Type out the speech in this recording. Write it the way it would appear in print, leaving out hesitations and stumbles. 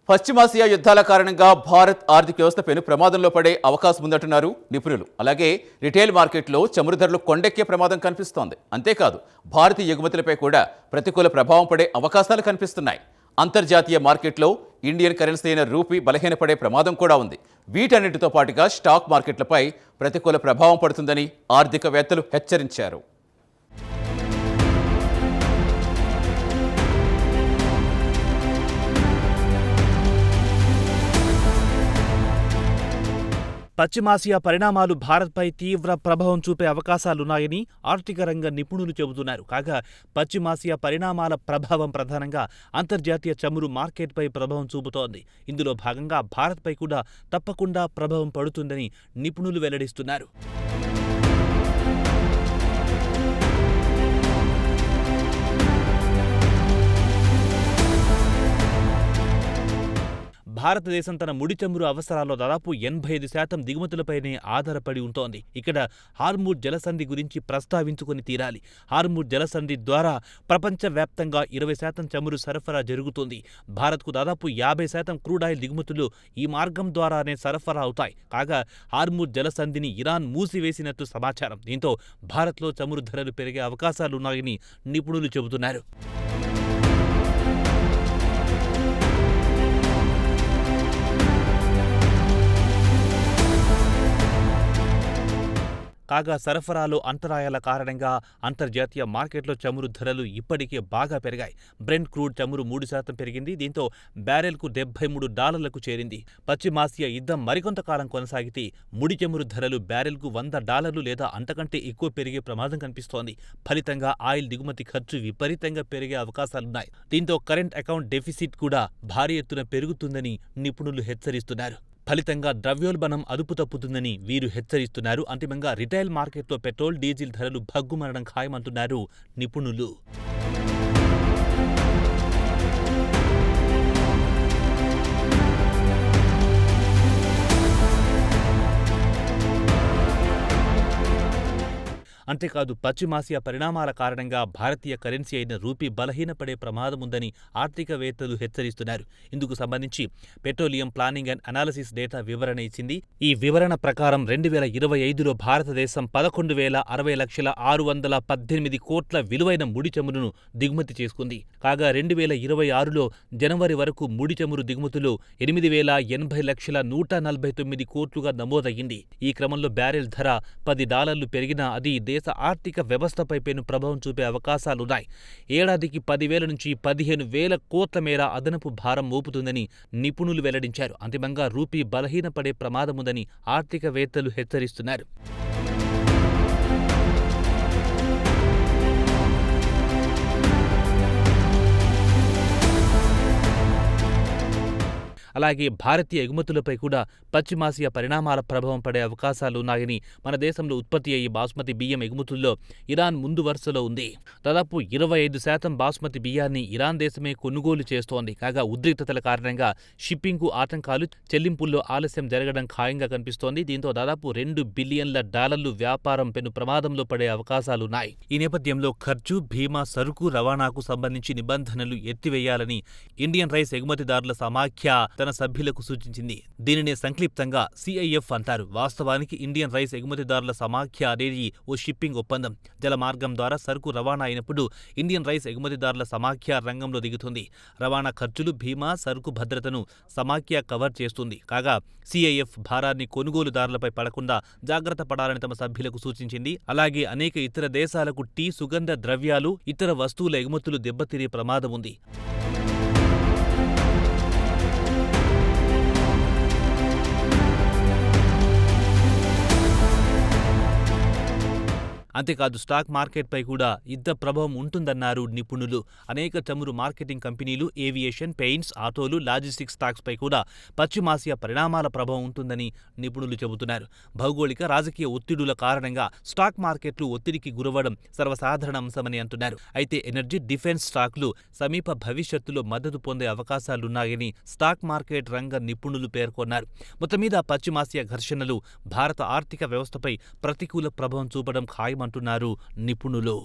పశ్చిమాసియా యుద్ధాల కారణంగా భారత్ ఆర్థిక వ్యవస్థ పెను ప్రమాదంలో పడే అవకాశం ఉందంటున్నారు నిపుణులు. అలాగే రిటైల్ మార్కెట్లో చమురు ధరలు కొండెక్కే ప్రమాదం కనిపిస్తోంది. అంతేకాదు భారతీయ ఎగుమతులపై కూడా ప్రతికూల ప్రభావం పడే అవకాశాలు కనిపిస్తున్నాయి. అంతర్జాతీయ మార్కెట్లో ఇండియన్ కరెన్సీ అయిన రూపీ బలహీనపడే ప్రమాదం కూడా ఉంది. వీటన్నిటితో పాటుగా స్టాక్ మార్కెట్లపై ప్రతికూల ప్రభావం పడుతుందని ఆర్థికవేత్తలు హెచ్చరించారు. పశ్చిమాసియా పరిణామాలు భారత్పై తీవ్ర ప్రభావం చూపే అవకాశాలున్నాయని ఆర్థిక రంగ నిపుణులు చెబుతున్నారు. కాగా పశ్చిమాసియా పరిణామాల ప్రభావం ప్రధానంగా అంతర్జాతీయ చమురు మార్కెట్పై ప్రభావం చూపుతోంది. ఇందులో భాగంగా భారత్పై కూడా తప్పకుండా ప్రభావం పడుతుందని నిపుణులు వెల్లడిస్తున్నారు. భారతదేశం తన ముడి చమురు అవసరాల్లో దాదాపు 85% దిగుమతులపైనే ఆధారపడి ఉంటోంది. ఇక్కడ హార్ముజ్ జలసంధి గురించి ప్రస్తావించుకొని తీరాలి. హార్ముజ్ జలసంధి ద్వారా ప్రపంచవ్యాప్తంగా 20% చమురు సరఫరా జరుగుతుంది. భారత్కు దాదాపు 50% క్రూడాయిల్ దిగుమతులు ఈ మార్గం ద్వారానే సరఫరా అవుతాయి. కాగా హార్ముజ్ జలసంధిని ఇరాన్ మూసివేసినట్టు సమాచారం. దీంతో భారత్లో చమురు ధరలు పెరిగే అవకాశాలున్నాయని నిపుణులు చెబుతున్నారు. కాగా సరఫరాలో అంతరాయాల కారణంగా అంతర్జాతీయ మార్కెట్లో చమురు ధరలు ఇప్పటికే బాగా పెరిగాయి. బ్రెంట్ క్రూడ్ చమురు 3% పెరిగింది. దీంతో బ్యారెల్కు $73కు చేరింది. పశ్చిమాసియా యుద్ధం మరికొంతకాలం కొనసాగితే ముడి చమురు ధరలు బ్యారెల్కు $100 లేదా అంతకంటే ఎక్కువ పెరిగే ప్రమాదం కనిపిస్తోంది. ఫలితంగా ఆయిల్ దిగుమతి ఖర్చు విపరీతంగా పెరిగే అవకాశాలున్నాయి. దీంతో కరెంట్ అకౌంట్ డెఫిసిట్ కూడా భారీ ఎత్తున పెరుగుతుందని నిపుణులు హెచ్చరిస్తున్నారు. ఫలితంగా ద్రవ్యోల్బణం అదుపు తప్పుతుందని వీరు హెచ్చరిస్తున్నారు. అంతిమంగా రిటైల్ మార్కెట్లో పెట్రోల్, డీజిల్ ధరలు భగ్గుమనడం ఖాయమంటున్నారు నిపుణులు. అంతేకాదు పశ్చిమాసియా పరిణామాల కారణంగా భారతీయ కరెన్సీ అయిన రూపీ బలహీనపడే ప్రమాదముందని ఆర్థికవేత్తలు హెచ్చరిస్తున్నారు. ఇందుకు సంబంధించి petroleum planning and analysis data వివరణ ఇచ్చింది. ఈ వివరణ ప్రకారం 2025లో భారతదేశం 11,60,618 కోట్ల విలువైన ముడి చమురును దిగుమతి చేసుకుంది. కాగా 2026లో జనవరి వరకు ముడి చమురు దిగుమతులు $8,80,149 కోట్లుగా నమోదయ్యింది. ఈ క్రమంలో బ్యారెల్ ధర $10 పెరిగినా అది దేశ ఆర్థిక వ్యవస్థపై పెను ప్రభావం చూపే అవకాశాలున్నాయి. ఏడాదికి 10,000 నుంచి 15,000 కోట్ల మేర అదనపు భారం మోపుతుందని నిపుణులు వెల్లడించారు. అంతిమంగా రూపీ బలహీనపడే ప్రమాదముందని ఆర్థికవేత్తలు హెచ్చరిస్తున్నారు. అలాగే భారతీయ ఎగుమతులపై కూడా పశ్చిమాసియా పరిణామాల ప్రభావం పడే అవకాశాలున్నాయని మన దేశంలో ఉత్పత్తి అయ్యే బాస్మతి బియ్యం ఎగుమతుల్లో ఇరాన్ ముందు వరుసలో ఉంది. దాదాపు 25% బాస్మతి బియ్యాన్ని ఇరాన్ దేశమే కొనుగోలు చేస్తోంది. కాగా ఉద్రిక్తతల కారణంగా షిప్పింగ్కు ఆటంకాలు, చెల్లింపుల్లో ఆలస్యం జరగడం ఖాయంగా కనిపిస్తోంది. దీంతో దాదాపు $2 బిలియన్ల వ్యాపారం పెను ప్రమాదంలో పడే అవకాశాలున్నాయి. ఈ నేపథ్యంలో ఖర్చు, బీమా, సరుకు రవాణాకు సంబంధించి నిబంధనలు ఎత్తివేయాలని ఇండియన్ రైస్ ఎగుమతిదారుల సమాఖ్య తన సభ్యులకు సూచించింది. దీనినే సంక్షిప్తంగా CIF అంటారు. వాస్తవానికి ఇండియన్ రైస్ ఎగుమతిదారుల సమాఖ్య అనేది ఓ షిప్పింగ్ ఒప్పందం. జల మార్గం ద్వారా సరుకు రవాణా అయినప్పుడు ఇండియన్ రైస్ ఎగుమతిదారుల సమాఖ్య రంగంలో దిగుతుంది. రవాణా ఖర్చులు, బీమా, సరుకు భద్రతను సమాఖ్య కవర్ చేస్తుంది. కాగా CIF భారాన్ని కొనుగోలుదారులపై పడకుండా జాగ్రత్త పడాలని తమ సభ్యులకు సూచించింది. అలాగే అనేక ఇతర దేశాలకు టీ, సుగంధ ద్రవ్యాలు, ఇతర వస్తువుల ఎగుమతులు దెబ్బతినే ప్రమాదం ఉంది. అంతేకాదు స్టాక్ మార్కెట్పై కూడా యుద్ధ ప్రభావం ఉంటుందన్నారు నిపుణులు. అనేక చమురు మార్కెటింగ్ కంపెనీలు, ఏవియేషన్, పెయింట్స్, ఆటోలు, లాజిస్టిక్స్ స్టాక్స్పై కూడా పశ్చిమాసియా పరిణామాల ప్రభావం ఉంటుందని నిపుణులు చెబుతున్నారు. భౌగోళిక, రాజకీయ ఒత్తిడుల కారణంగా స్టాక్ మార్కెట్లు ఒత్తిడికి గురవడం సర్వసాధారణ అంశమని అంటున్నారు. అయితే ఎనర్జీ, డిఫెన్స్ స్టాక్లు సమీప భవిష్యత్తులో మద్దతు పొందే అవకాశాలున్నాయని స్టాక్ మార్కెట్ రంగ నిపుణులు పేర్కొన్నారు. మొత్తం మీద పశ్చిమాసియా ఘర్షణలు భారత ఆర్థిక వ్యవస్థపై ప్రతికూల ప్రభావం చూపడం ఖాయమంటున్నారు నిపుణులు.